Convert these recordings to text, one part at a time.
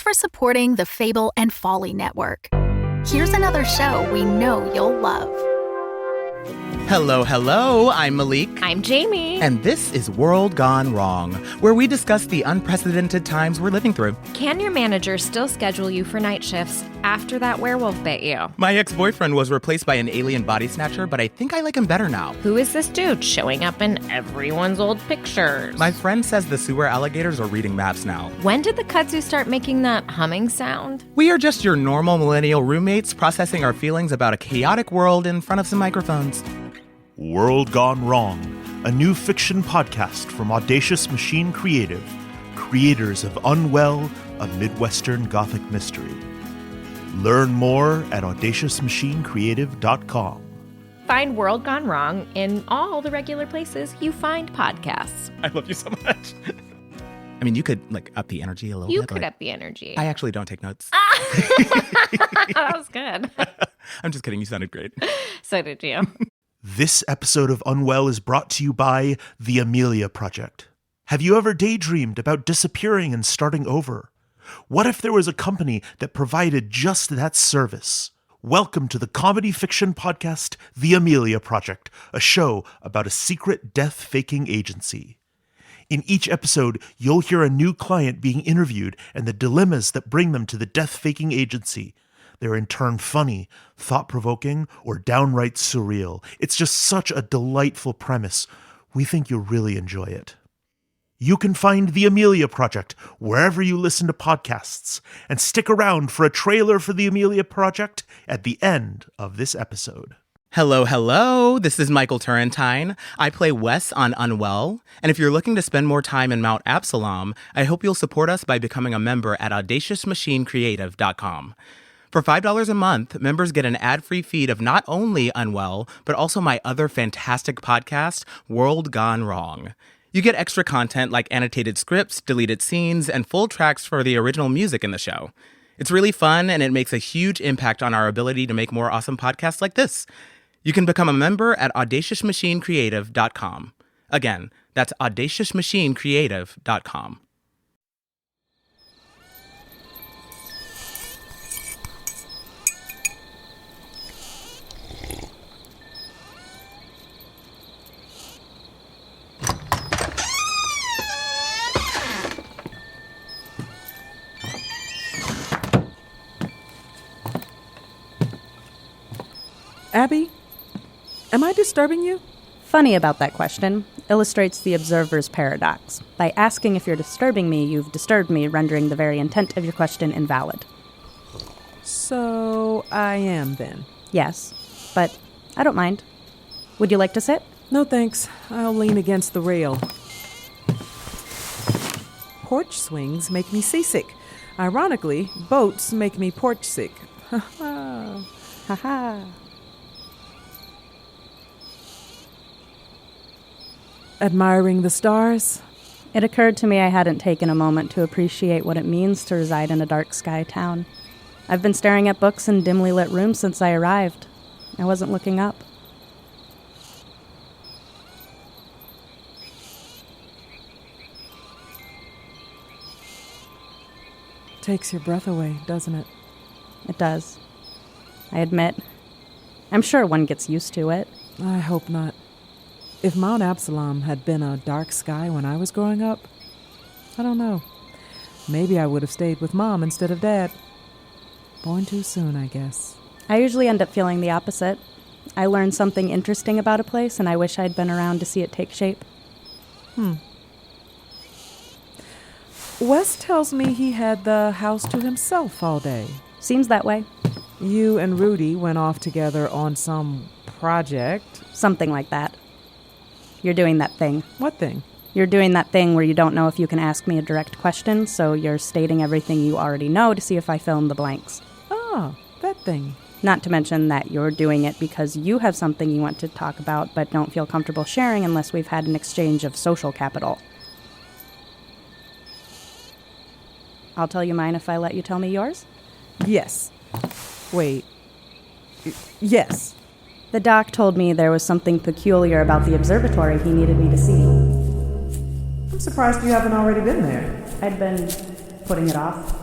for supporting the Fable and Folly Network. Here's another show we know you'll love. Hello, I'm Malik. I'm Jamie. And this is World Gone Wrong, where we discuss the unprecedented times we're living through. Can your manager still schedule you for night shifts after that werewolf bit you? My ex-boyfriend was replaced by an alien body snatcher, but I think I like him better now. Who is this dude showing up in everyone's old pictures? My friend says the sewer alligators are reading maps now. When did the kudzu start making that humming sound? We are just your normal millennial roommates processing our feelings about a chaotic world in front of some microphones. World Gone Wrong, a new fiction podcast from Audacious Machine Creative, creators of Unwell, a Midwestern Gothic mystery. Learn more at audaciousmachinecreative.com. Find World Gone Wrong in all the regular places you find podcasts. I love you so much. I mean, you could, up the energy a little bit. You could up the energy. I actually don't take notes. That was good. I'm just kidding. You sounded great. So did you. This episode of Unwell is brought to you by The Amelia Project. Have you ever daydreamed about disappearing and starting over? What if there was a company that provided just that service? Welcome to the comedy fiction podcast, The Amelia Project, a show about a secret death-faking agency. In each episode, you'll hear a new client being interviewed and the dilemmas that bring them to the death-faking agency. They're in turn funny, thought-provoking, or downright surreal. It's just such a delightful premise. We think you'll really enjoy it. You can find The Amelia Project wherever you listen to podcasts, and stick around for a trailer for The Amelia Project at the end of this episode. Hello, this is Michael Turrentine. I play Wes on Unwell, and if you're looking to spend more time in Mount Absalom, I hope you'll support us by becoming a member at audaciousmachinecreative.com. For $5 a month, members get an ad-free feed of not only Unwell, but also my other fantastic podcast, World Gone Wrong. You get extra content like annotated scripts, deleted scenes, and full tracks for the original music in the show. It's really fun, and it makes a huge impact on our ability to make more awesome podcasts like this. You can become a member at audaciousmachinecreative.com. Again, that's audaciousmachinecreative.com. Abbie, am I disturbing you? Funny about that question illustrates the observer's paradox. By asking if you're disturbing me, you've disturbed me, rendering the very intent of your question invalid. So I am then. Yes, but I don't mind. Would you like to sit? No thanks. I'll lean against the rail. Porch swings make me seasick. Ironically, boats make me porch sick. Ha ha. Ha ha. Admiring the stars? It occurred to me I hadn't taken a moment to appreciate what it means to reside in a dark sky town. I've been staring at books in dimly lit rooms since I arrived. I wasn't looking up. Takes your breath away, doesn't it? It does. I admit. I'm sure one gets used to it. I hope not. If Mount Absalom had been a dark sky when I was growing up, I don't know. Maybe I would have stayed with Mom instead of Dad. Born too soon, I guess. I usually end up feeling the opposite. I learn something interesting about a place, and I wish I'd been around to see it take shape. Wes tells me he had the house to himself all day. Seems that way. You and Rudy went off together on some project. Something like that. You're doing that thing. What thing? You're doing that thing where you don't know if you can ask me a direct question, so you're stating everything you already know to see if I fill in the blanks. Oh, that thing. Not to mention that you're doing it because you have something you want to talk about but don't feel comfortable sharing unless we've had an exchange of social capital. I'll tell you mine if I let you tell me yours? Yes. Wait. Yes. The doc told me there was something peculiar about the observatory he needed me to see. I'm surprised you haven't already been there. I'd been putting it off.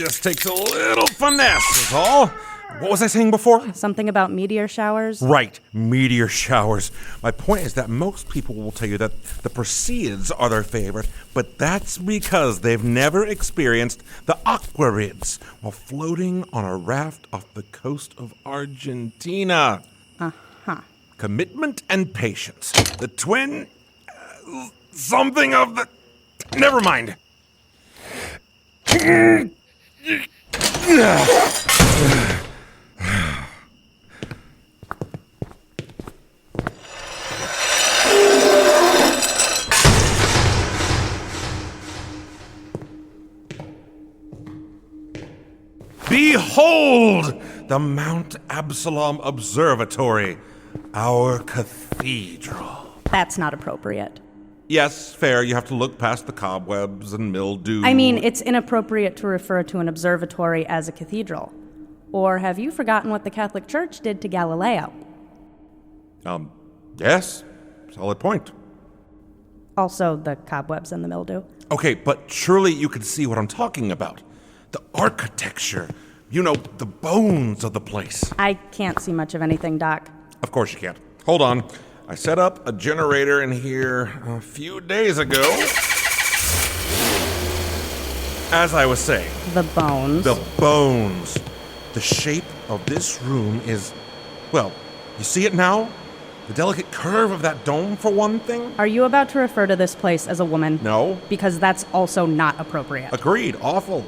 Just takes a little finesse, is all. What was I saying before? Something about meteor showers? Right, meteor showers. My point is that most people will tell you that the Perseids are their favorite, but that's because they've never experienced the Aquarids while floating on a raft off the coast of Argentina. Uh-huh. Commitment and patience. The twin... something of the... Never mind. Behold the Mount Absalom Observatory, our cathedral. That's not appropriate. Yes, fair. You have to look past the cobwebs and mildew. I mean, it's inappropriate to refer to an observatory as a cathedral. Or have you forgotten what the Catholic Church did to Galileo? Yes. Solid point. Also the cobwebs and the mildew. Okay, but surely you can see what I'm talking about. The architecture. You know, the bones of the place. I can't see much of anything, Doc. Of course you can't. Hold on. I set up a generator in here a few days ago. As I was saying. The bones. The bones. The shape of this room is, well, you see it now? The delicate curve of that dome, for one thing? Are you about to refer to this place as a woman? No. Because that's also not appropriate. Agreed. Awful.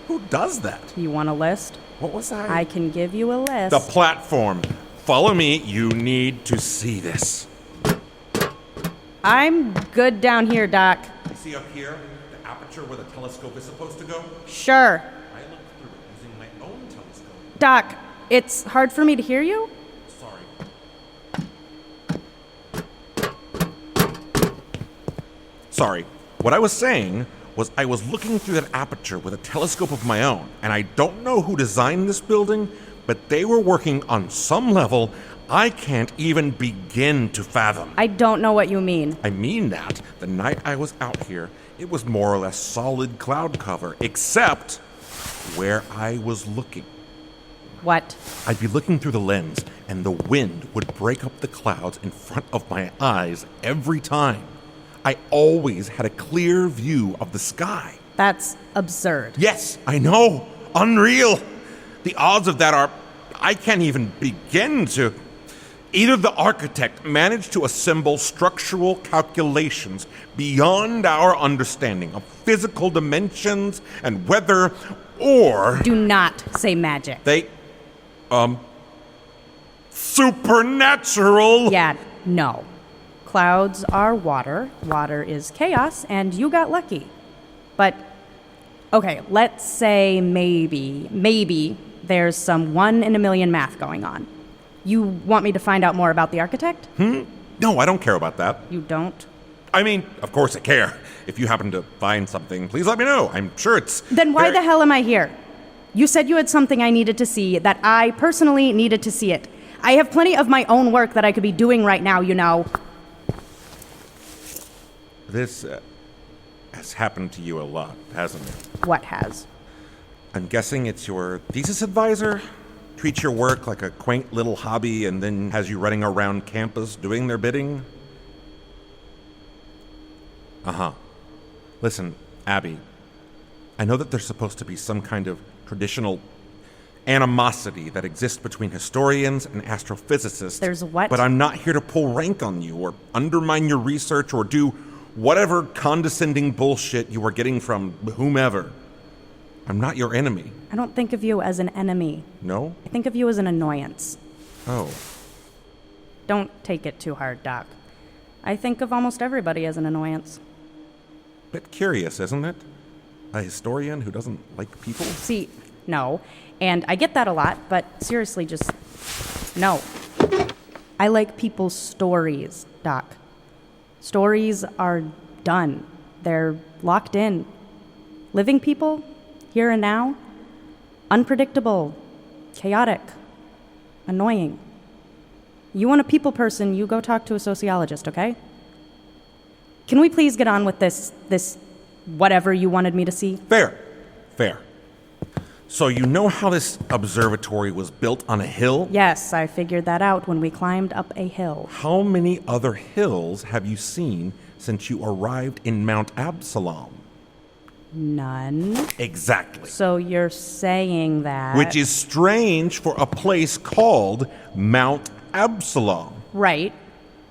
Who does that? You want a list? What was that? I can give you a list. The platform. Follow me. You need to see this. I'm good down here, Doc. You see up here? The aperture where the telescope is supposed to go? Sure. I looked through it using my own telescope. Doc, it's hard for me to hear you? Sorry. What I was saying was I was looking through that aperture with a telescope of my own, and I don't know who designed this building, but they were working on some level I can't even begin to fathom. I don't know what you mean. I mean that the night I was out here, it was more or less solid cloud cover, except where I was looking. What? I'd be looking through the lens, and the wind would break up the clouds in front of my eyes every time. I always had a clear view of the sky. That's absurd. Yes, I know. Unreal. The odds of that are... I can't even begin to... Either the architect managed to assemble structural calculations beyond our understanding of physical dimensions and weather, or... Do not say magic. They... supernatural! Yeah, no. Clouds are water, water is chaos, and you got lucky. But, okay, let's say maybe there's some 1 in a million math going on. You want me to find out more about the architect? No, I don't care about that. You don't? I mean, of course I care. If you happen to find something, please let me know. I'm sure it's... Then why the hell am I here? You said you had something I needed to see, that I personally needed to see it. I have plenty of my own work that I could be doing right now, you know. This has happened to you a lot, hasn't it? What has? I'm guessing it's your thesis advisor? Treats your work like a quaint little hobby and then has you running around campus doing their bidding? Uh-huh. Listen, Abbie, I know that there's supposed to be some kind of traditional animosity that exists between historians and astrophysicists. There's what? But I'm not here to pull rank on you or undermine your research or do whatever condescending bullshit you are getting from whomever. I'm not your enemy. I don't think of you as an enemy. No? I think of you as an annoyance. Oh. Don't take it too hard, Doc. I think of almost everybody as an annoyance. Bit curious, isn't it? A historian who doesn't like people? See, no. And I get that a lot, but seriously, just no. I like people's stories, Doc. Stories are done. They're locked in. Living people, here and now, unpredictable, chaotic, annoying. You want a people person, you go talk to a sociologist, okay? Can we please get on with this whatever you wanted me to see? Fair. So you know how this observatory was built on a hill? Yes, I figured that out when we climbed up a hill. How many other hills have you seen since you arrived in Mount Absalom? None. Exactly. So you're saying that... Which is strange for a place called Mount Absalom. Right.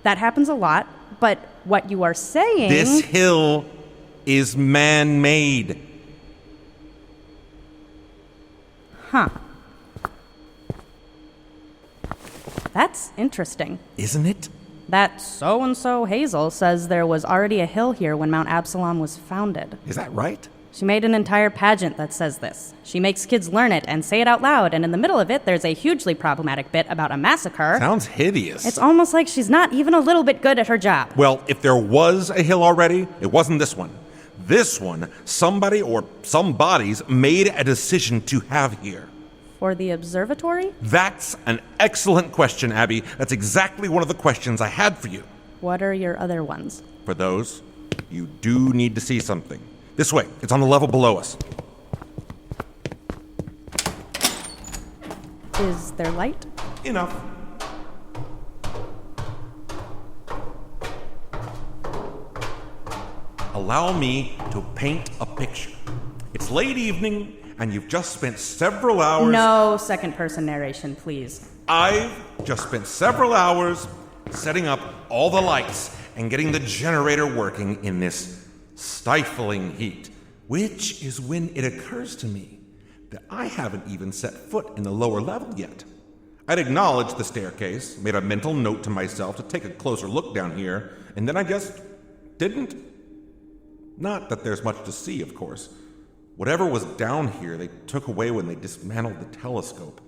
That happens a lot, but what you are saying... This hill is man-made. Huh. That's interesting. Isn't it? That so-and-so Hazel says there was already a hill here when Mount Absalom was founded. Is that right? She made an entire pageant that says this. She makes kids learn it and say it out loud, and in the middle of it, there's a hugely problematic bit about a massacre. Sounds hideous. It's almost like she's not even a little bit good at her job. Well, if there was a hill already, it wasn't this one. This one, somebody or some bodies made a decision to have here. For the observatory? That's an excellent question, Abbie. That's exactly one of the questions I had for you. What are your other ones? For those, you do need to see something. This way. It's on the level below us. Is there light? Enough. Allow me to paint a picture. It's late evening, and you've just spent several hours... No second-person narration, please. I've just spent several hours setting up all the lights and getting the generator working in this stifling heat, which is when it occurs to me that I haven't even set foot in the lower level yet. I'd acknowledged the staircase, made a mental note to myself to take a closer look down here, and then I just didn't. Not that there's much to see, of course. Whatever was down here, they took away when they dismantled the telescope.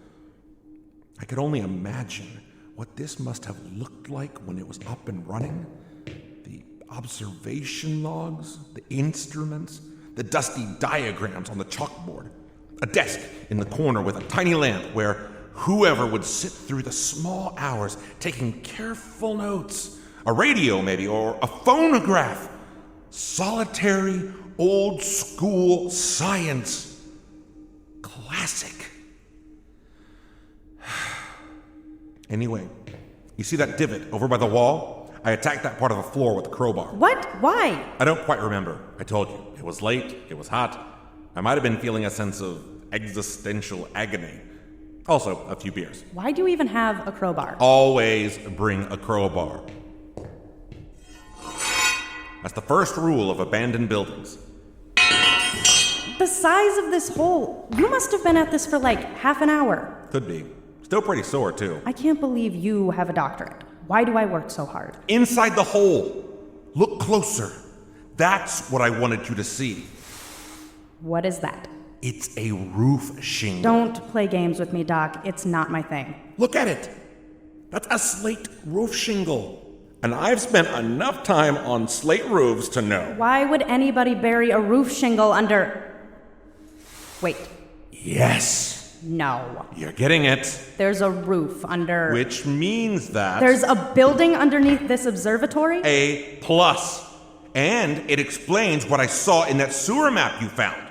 I could only imagine what this must have looked like when it was up and running. The observation logs, the instruments, the dusty diagrams on the chalkboard. A desk in the corner with a tiny lamp where whoever would sit through the small hours taking careful notes. A radio, maybe, or a phonograph. Solitary, old-school science. Classic. Anyway, you see that divot over by the wall? I attacked that part of the floor with a crowbar. What? Why? I don't quite remember. I told you. It was late. It was hot. I might have been feeling a sense of existential agony. Also, a few beers. Why do you even have a crowbar? Always bring a crowbar. That's the first rule of abandoned buildings. The size of this hole. You must have been at this for like half an hour. Could be. Still pretty sore, too. I can't believe you have a doctorate. Why do I work so hard? Inside the hole. Look closer. That's what I wanted you to see. What is that? It's a roof shingle. Don't play games with me, Doc. It's not my thing. Look at it. That's a slate roof shingle. And I've spent enough time on slate roofs to know. Why would anybody bury a roof shingle under... Wait. Yes. No. You're getting it. There's a roof under... Which means that... There's a building underneath this observatory? A plus. And it explains what I saw in that sewer map you found.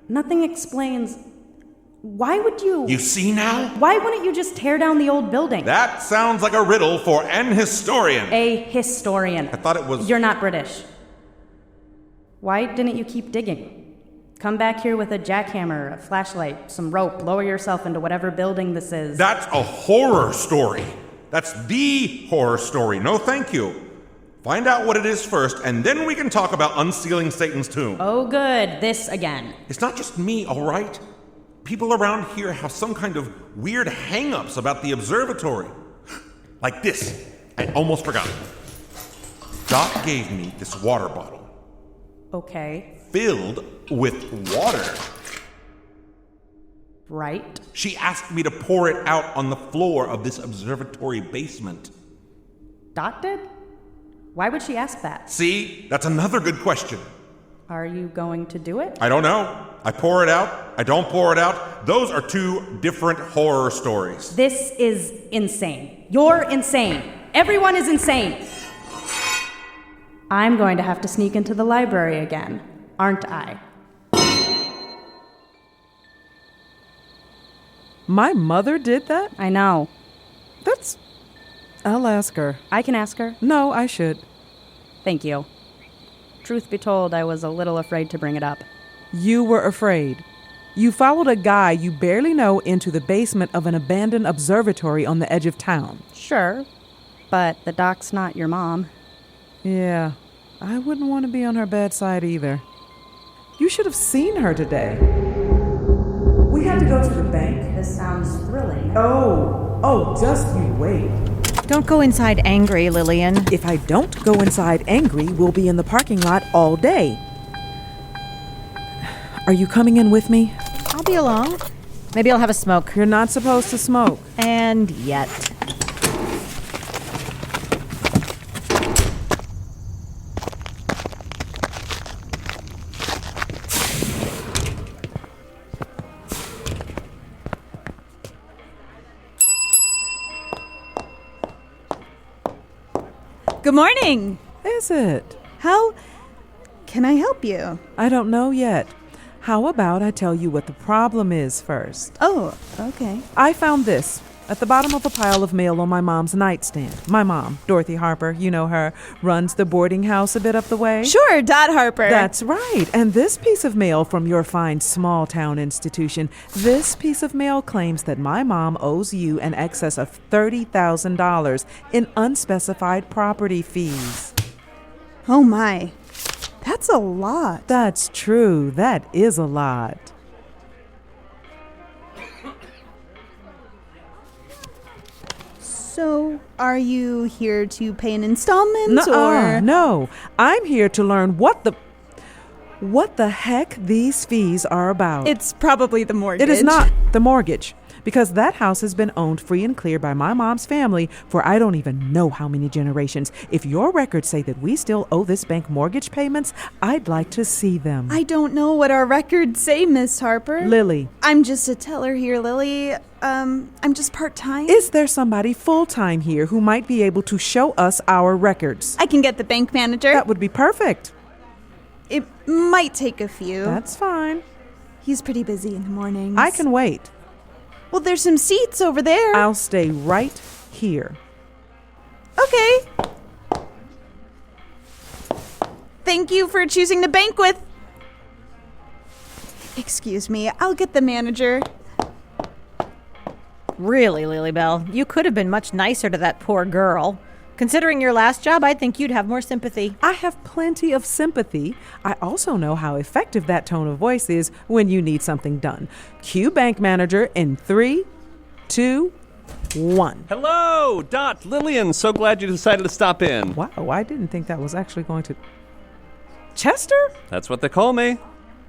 Nothing explains... Why would you... You see now? Why wouldn't you just tear down the old building? That sounds like a riddle for an historian. A historian. I thought it was... You're not British. Why didn't you keep digging? Come back here with a jackhammer, a flashlight, some rope, lower yourself into whatever building this is. That's a horror story. That's the horror story. No thank you. Find out what it is first, and then we can talk about unsealing Satan's tomb. Oh good, this again. It's not just me, all right? People around here have some kind of weird hang-ups about the observatory. Like this. I almost forgot. Doc gave me this water bottle. Okay. Filled with water. Right. She asked me to pour it out on the floor of this observatory basement. Doc did? Why would she ask that? See? That's another good question. Are you going to do it? I don't know. I pour it out. I don't pour it out. Those are two different horror stories. This is insane. You're insane. Everyone is insane. I'm going to have to sneak into the library again, aren't I? My mother did that? I know. I'll ask her. I can ask her. No, I should. Thank you. Truth be told, I was a little afraid to bring it up. You were afraid. You followed a guy you barely know into the basement of an abandoned observatory on the edge of town. Sure, but the doc's not your mom. Yeah, I wouldn't want to be on her bad side either. You should have seen her today. We had to go to the bank. This sounds thrilling. Oh, just you wait. Don't go inside angry, Lillian. If I don't go inside angry, we'll be in the parking lot all day. Are you coming in with me? I'll be along. Maybe I'll have a smoke. You're not supposed to smoke. And yet. Good morning. Is it? How can I help you? I don't know yet. How about I tell you what the problem is first? Oh, okay. I found this at the bottom of a pile of mail on my mom's nightstand. My mom, Dorothy Harper, you know her, runs the boarding house a bit up the way. Sure, Dot Harper. That's right. And this piece of mail from your fine small-town institution, this piece of mail claims that my mom owes you an excess of $30,000 in unspecified property fees. Oh my. That's a lot. That's true. That is a lot. So, are you here to pay an installment or? No. I'm here to learn what the heck these fees are about. It's probably the mortgage. It is not the mortgage, because that house has been owned free and clear by my mom's family for I don't even know how many generations. If your records say that we still owe this bank mortgage payments, I'd like to see them. I don't know what our records say, Miss Harper. Lily. I'm just a teller here, Lily. I'm just part-time. Is there somebody full-time here who might be able to show us our records? I can get the bank manager. That would be perfect. It might take a few. That's fine. He's pretty busy in the mornings. I can wait. Well, there's some seats over there. I'll stay right here. Okay. Thank you for choosing the bank with. Excuse me, I'll get the manager. Really, Lilybell, you could have been much nicer to that poor girl. Considering your last job, I think you'd have more sympathy. I have plenty of sympathy. I also know how effective that tone of voice is when you need something done. Cue bank manager in 3, 2, 1. Hello, Dot, Lillian. So glad you decided to stop in. Wow, I didn't think that was actually going to... Chester? That's what they call me.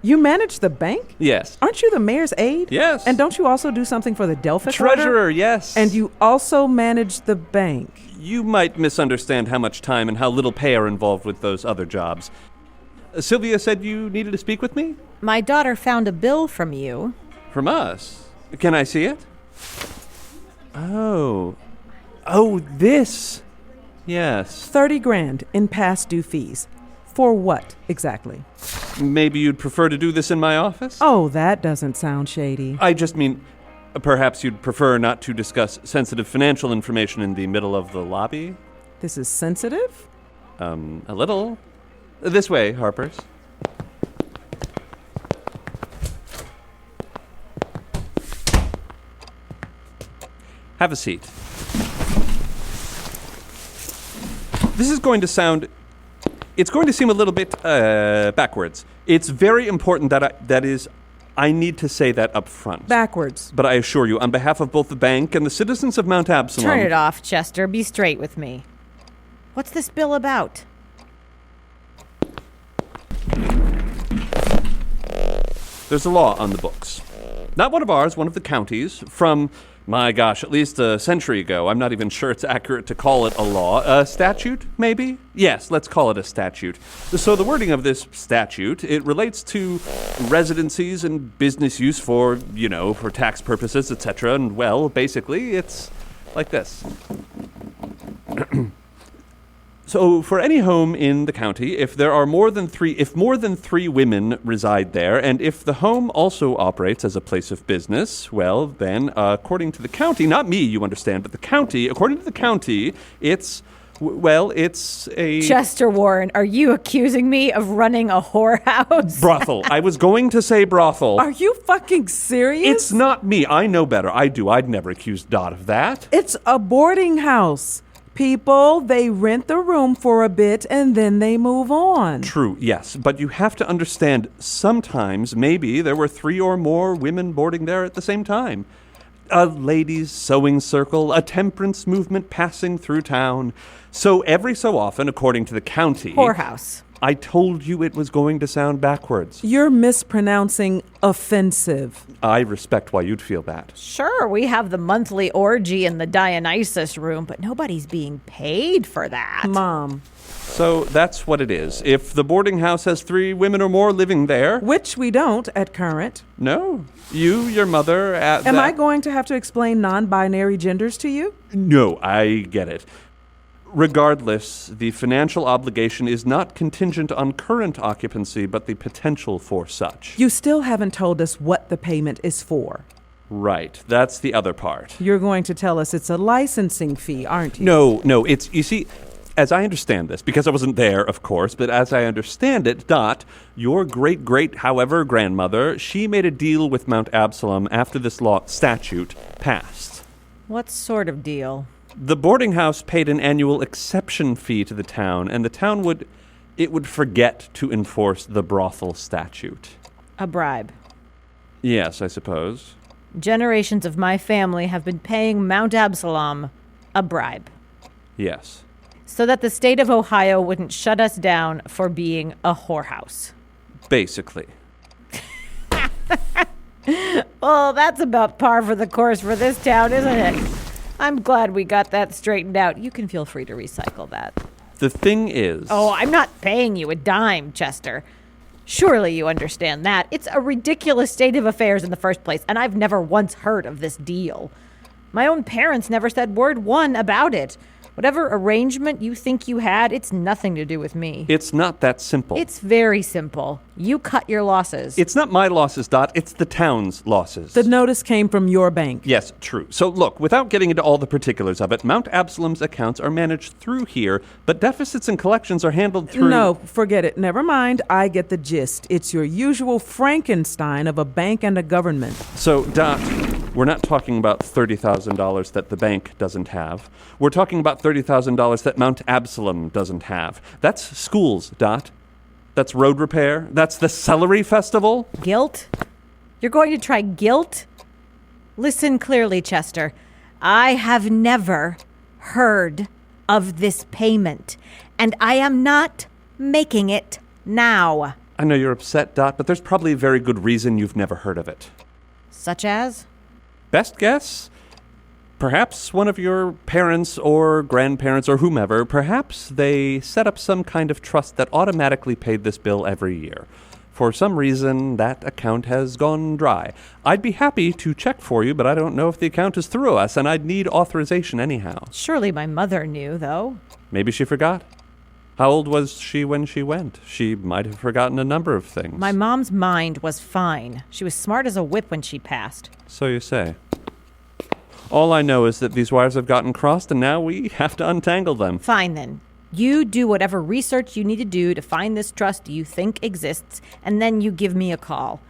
You manage the bank? Yes. Aren't you the mayor's aide? Yes. And don't you also do something for the Delphic Treasurer, Order? yes. And you also manage the bank. You might misunderstand how much time and how little pay are involved with those other jobs. Sylvia said you needed to speak with me? My daughter found a bill from you. From us? Can I see it? Oh, this. Yes. $30,000 in past due fees. For what, exactly? Maybe you'd prefer to do this in my office? Oh, that doesn't sound shady. I just mean, perhaps you'd prefer not to discuss sensitive financial information in the middle of the lobby? This is sensitive? A little. This way, Harper's. Have a seat. This is going to sound... It's going to seem a little bit backwards. It's very important that I need to say that up front. Backwards. But I assure you, on behalf of both the bank and the citizens of Mount Absalom... Turn it off, Chester. Be straight with me. What's this bill about? There's a law on the books. Not one of ours, one of the counties, from, my gosh, at least a century ago. I'm not even sure it's accurate to call it a law. A statute, maybe? Yes, let's call it a statute. So the wording of this statute, it relates to residencies and business use for, for tax purposes, etc. And, well, basically, it's like this. So, for any home in the county, if more than three women reside there, and if the home also operates as a place of business, well, then, according to the county, not me, you understand, but the county, according to the county, it's a... Chester Warren, are you accusing me of running a whorehouse? Brothel. I was going to say brothel. Are you fucking serious? It's not me. I know better. I do. I'd never accuse Dot of that. It's a boarding house. People, they rent the room for a bit and then they move on. True, yes. But you have to understand, sometimes maybe there were 3 or more women boarding there at the same time. A ladies' sewing circle, a temperance movement passing through town. So every so often, according to the county... Whorehouse. I told you it was going to sound backwards. You're mispronouncing offensive. I respect why you'd feel that. Sure, we have the monthly orgy in the Dionysus room, but nobody's being paid for that. Mom. So that's what it is. If the boarding house has 3 women or more living there... Which we don't at current. No. You, your mother, Am I going to have to explain non-binary genders to you? No, I get it. Regardless, the financial obligation is not contingent on current occupancy, but the potential for such. You still haven't told us what the payment is for. Right, that's the other part. You're going to tell us it's a licensing fee, aren't you? No, it's, you see, as I understand this, because I wasn't there, of course, but as I understand it, Dot, your grandmother, she made a deal with Mount Absalom after this statute passed. What sort of deal? The boarding house paid an annual exception fee to the town, and the town would forget to enforce the brothel statute. A bribe. Yes, I suppose. Generations of my family have been paying Mount Absalom a bribe. Yes. So that the state of Ohio wouldn't shut us down for being a whorehouse. Basically. Well, that's about par for the course for this town, isn't it? I'm glad we got that straightened out. You can feel free to recycle that. The thing is... Oh, I'm not paying you a dime, Chester. Surely you understand that. It's a ridiculous state of affairs in the first place, and I've never once heard of this deal. My own parents never said word one about it. Whatever arrangement you think you had, it's nothing to do with me. It's not that simple. It's very simple. You cut your losses. It's not my losses, Dot. It's the town's losses. The notice came from your bank. Yes, true. So look, without getting into all the particulars of it, Mount Absalom's accounts are managed through here, but deficits and collections are handled through... No, forget it. Never mind. I get the gist. It's your usual Frankenstein of a bank and a government. So, Dot, we're not talking about $30,000 that the bank doesn't have. We're talking about $30,000 that Mount Absalom doesn't have. That's schools, Dot. That's road repair. That's the celery festival. Guilt? You're going to try guilt? Listen clearly, Chester. I have never heard of this payment, and I am not making it now. I know you're upset, Dot, but there's probably a very good reason you've never heard of it. Such as? Best guess? Perhaps one of your parents or grandparents or whomever, perhaps they set up some kind of trust that automatically paid this bill every year. For some reason, that account has gone dry. I'd be happy to check for you, but I don't know if the account is through us, and I'd need authorization anyhow. Surely my mother knew, though. Maybe she forgot. How old was she when she went? She might have forgotten a number of things. My mom's mind was fine. She was smart as a whip when she passed. So you say. All I know is that these wires have gotten crossed, and now we have to untangle them. Fine, then. You do whatever research you need to do to find this trust you think exists, and then you give me a call.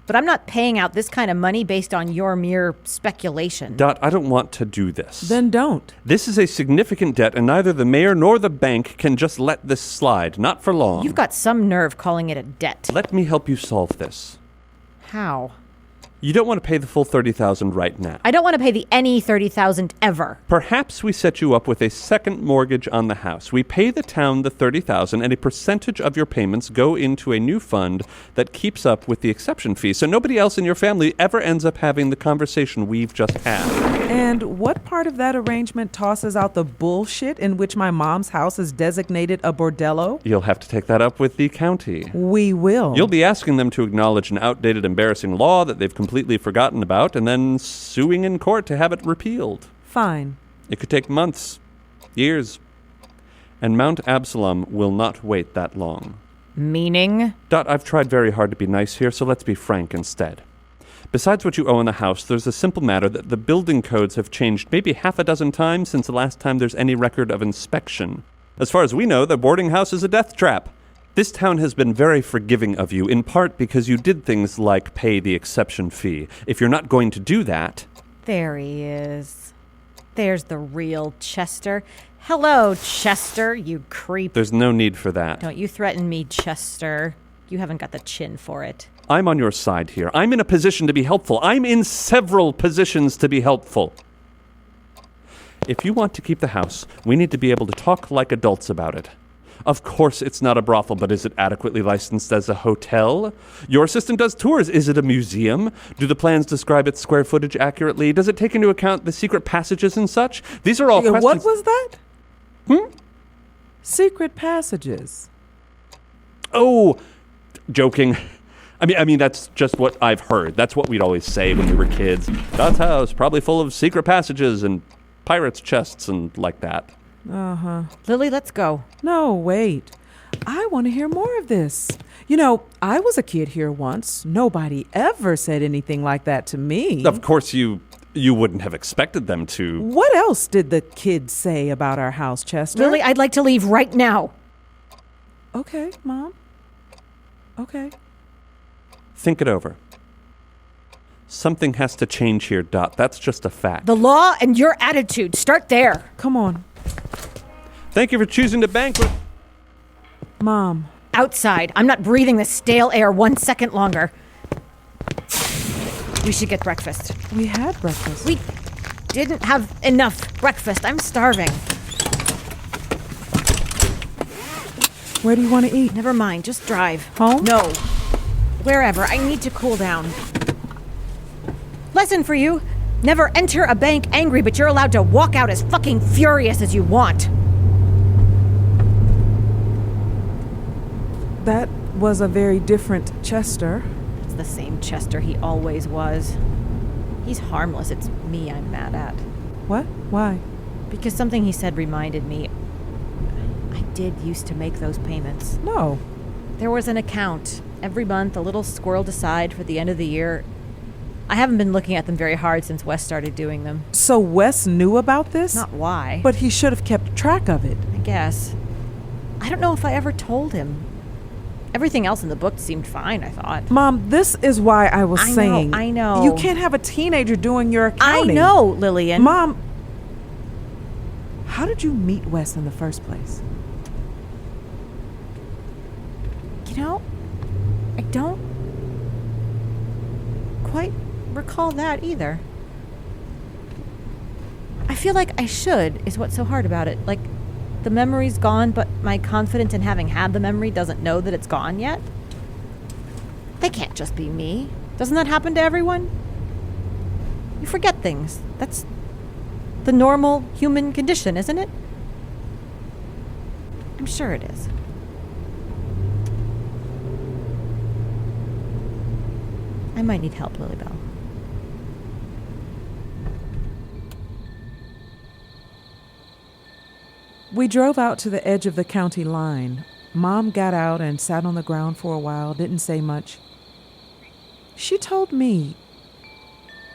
But I'm not paying out this kind of money based on your mere speculation. Dot, I don't want to do this. Then don't. This is a significant debt, and neither the mayor nor the bank can just let this slide. Not for long. You've got some nerve calling it a debt. Let me help you solve this. How? You don't want to pay the full $30,000 right now. I don't want to pay any $30,000 ever. Perhaps we set you up with a second mortgage on the house. We pay the town the $30,000, and a percentage of your payments go into a new fund that keeps up with the exception fee, so nobody else in your family ever ends up having the conversation we've just had. And what part of that arrangement tosses out the bullshit in which my mom's house is designated a bordello? You'll have to take that up with the county. We will. You'll be asking them to acknowledge an outdated, embarrassing law that they've completely forgotten about, and then suing in court to have it repealed. Fine. It could take months, years. and Mount Absalom will not wait that long. Meaning? Dot, I've tried very hard to be nice here, so let's be frank instead. Besides what you owe in the house, there's a simple matter that the building codes have changed maybe half a dozen times since the last time there's any record of inspection. As far as we know, the boarding house is a death trap. This town has been very forgiving of you, in part because you did things like pay the exception fee. If you're not going to do that... There he is. There's the real Chester. Hello, Chester, you creep. There's no need for that. Don't you threaten me, Chester. You haven't got the chin for it. I'm on your side here. I'm in a position to be helpful. I'm in several positions to be helpful. If you want to keep the house, we need to be able to talk like adults about it. Of course it's not a brothel, but is it adequately licensed as a hotel? Your system does tours. Is it a museum? Do the plans describe its square footage accurately? Does it take into account the secret passages and such? These are all questions... What was that? Secret passages. Oh, joking. I mean, that's just what I've heard. That's what we'd always say when we were kids. Dot's house, probably full of secret passages and pirates' chests and like that. Uh-huh. Lily, let's go. No, wait. I want to hear more of this. You know, I was a kid here once. Nobody ever said anything like that to me. Of course you wouldn't have expected them to. What else did the kids say about our house, Chester? Lily, I'd like to leave right now. Okay, Mom. Okay. Think it over. Something has to change here, Dot. That's just a fact. The law and your attitude. Start there. Come on. Thank you for choosing to banquet. Mom. Outside. I'm not breathing the stale air 1 second longer. We should get breakfast. We had breakfast. We didn't have enough breakfast. I'm starving. Where do you want to eat? Never mind. Just drive. Home? No. Wherever. I need to cool down. Lesson for you. Never enter a bank angry, but you're allowed to walk out as fucking furious as you want. That was a very different Chester. It's the same Chester he always was. He's harmless. It's me I'm mad at. What? Why? Because something he said reminded me. I did used to make those payments. No. There was an account. Every month, a little squirreled aside for the end of the year. I haven't been looking at them very hard since Wes started doing them. So Wes knew about this? Not why. But he should have kept track of it. I guess. I don't know if I ever told him. Everything else in the book seemed fine, I thought. Mom, this is why I was saying. I know. You can't have a teenager doing your accounting. I know, Lillian. Mom, how did you meet Wes in the first place? You know, I don't quite recall that either. I feel like I should, is what's so hard about it. Like, the memory's gone, but my confidence in having had the memory doesn't know that it's gone yet. They can't just be me. Doesn't that happen to everyone? You forget things. That's the normal human condition, isn't it? I'm sure it is. I might need help, Lilybell. We drove out to the edge of the county line. Mom got out and sat on the ground for a while, didn't say much. She told me,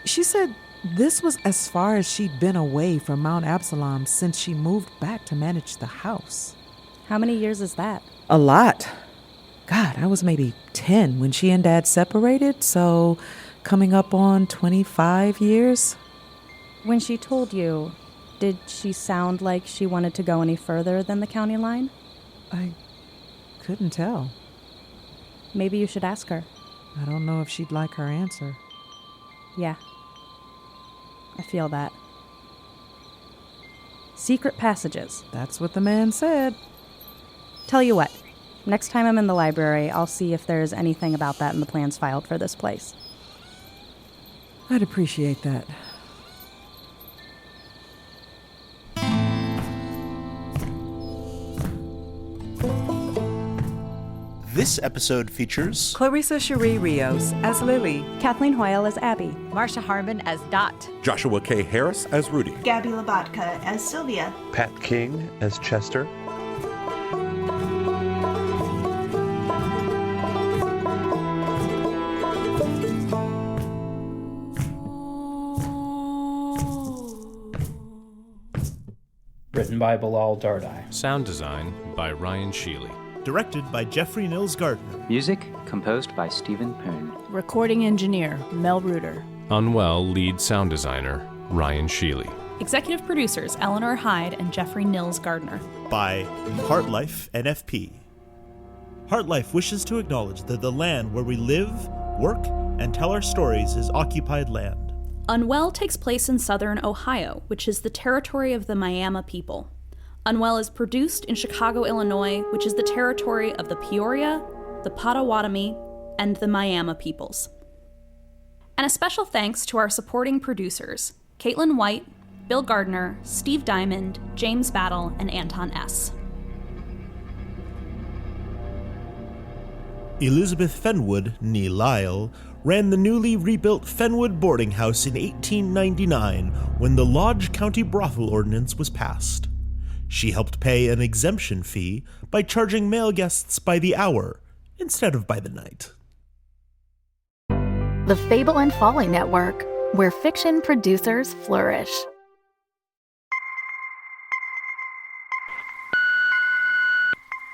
she said this was as far as she'd been away from Mount Absalom since she moved back to manage the house. How many years is that? A lot. God, I was maybe 10 when she and Dad separated, so coming up on 25 years. When she told you, did she sound like she wanted to go any further than the county line? I couldn't tell. Maybe you should ask her. I don't know if she'd like her answer. Yeah. I feel that. Secret passages. That's what the man said. Tell you what. Next time I'm in the library, I'll see if there's anything about that in the plans filed for this place. I'd appreciate that. This episode features Clarisa Cherie Rios as Lily, Kathleen Hoil as Abbie, Marsha Harman as Dot, Joshua K. Harris as Rudy, Gaby Labotka as Sylvia, Pat King as Chester, written by Bilal Dardai. Sound design by Ryan Schile. Directed by Jeffrey Nils Gardner. Music composed by Stephen Poon. Recording engineer Mel Ruder. Unwell lead sound designer Ryan Schile. Executive producers Eleanor, Hyde, and Jeffrey Nils Gardner. By HartLife NFP. HartLife wishes to acknowledge that the land where we live, work, and tell our stories is occupied land. Unwell takes place in southern Ohio, which is the territory of the Miami people. Unwell is produced in Chicago, Illinois, which is the territory of the Peoria, the Potawatomi, and the Miami peoples. And a special thanks to our supporting producers, Caitlin White, Bill Gardner, Steve Diamond, James Battle, and Anton S. Elizabeth Fenwood, née Lyle, ran the newly rebuilt Fenwood boarding house in 1899 when the Lodge County brothel ordinance was passed. She helped pay an exemption fee by charging male guests by the hour instead of by the night. The Fable and Folly Network, where fiction producers flourish.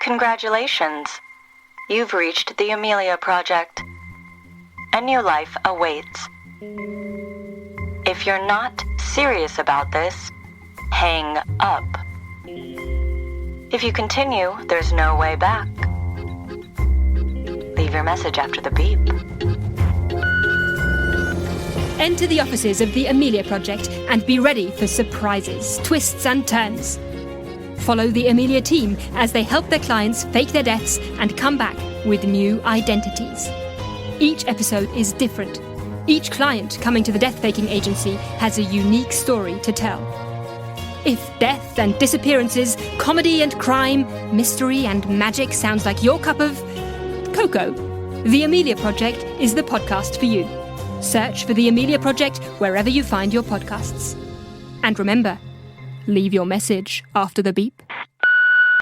Congratulations. You've reached the Amelia Project. A new life awaits. If you're not serious about this, hang up. If you continue, there's no way back. Leave your message after the beep. Enter the offices of the Amelia Project and be ready for surprises, twists and turns. Follow the Amelia team as they help their clients fake their deaths and come back with new identities. Each episode is different. Each client coming to the death-faking agency has a unique story to tell. If death and disappearances, comedy and crime, mystery and magic sounds like your cup of cocoa, The Amelia Project is the podcast for you. Search for The Amelia Project wherever you find your podcasts. And remember, leave your message after the beep.